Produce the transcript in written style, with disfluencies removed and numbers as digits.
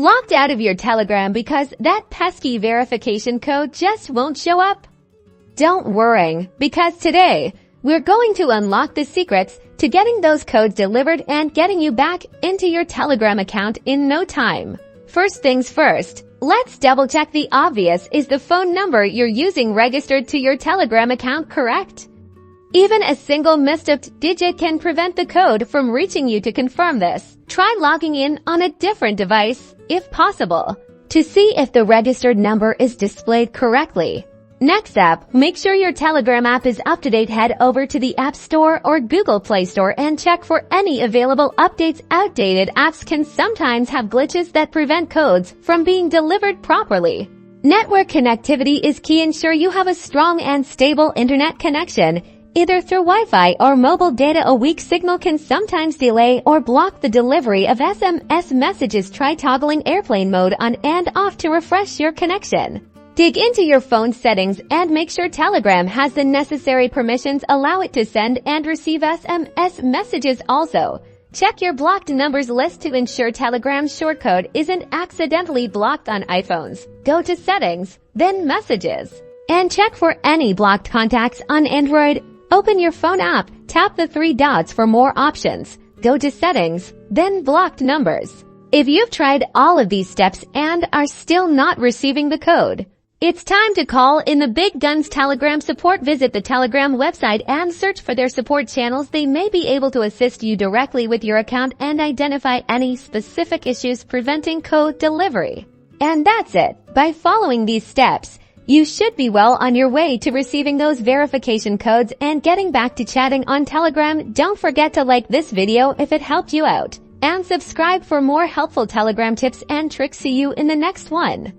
Locked out of your Telegram because that pesky verification code just won't show up? Don't worry, because today, we're going to unlock the secrets to getting those codes delivered and getting you back into your Telegram account in no time. First things first, let's double check the obvious. Is the phone number you're using registered to your Telegram account correct? Even a single misstepped digit can prevent the code from reaching you. To confirm this, try logging in on a different device, if possible, to see if the registered number is displayed correctly. Next up, make sure your Telegram app is up to date. Head over to the App Store or Google Play Store and check for any available updates. Outdated apps can sometimes have glitches that prevent codes from being delivered properly. Network connectivity is key. Ensure you have a strong and stable internet connection, either through Wi-Fi or mobile data. A weak signal can sometimes delay or block the delivery of SMS messages. Try toggling airplane mode on and off to refresh your connection. Dig into your phone settings and make sure Telegram has the necessary permissions. Allow it to send and receive SMS messages. Also, check your blocked numbers list to ensure Telegram's shortcode isn't accidentally blocked on iPhones. Go to Settings, then Messages, and check for any blocked contacts on Android. Open your phone app, tap the three dots for more options. Go to Settings, then Blocked Numbers. If you've tried all of these steps and are still not receiving the code, it's time to call in the big guns Telegram support. Visit the Telegram website and search for their support channels. They may be able to assist you directly with your account and identify any specific issues preventing code delivery. And that's it. By following these steps, you should be well on your way to receiving those verification codes and getting back to chatting on Telegram. Don't forget to like this video if it helped you out, and subscribe for more helpful Telegram tips and tricks. See you in the next one.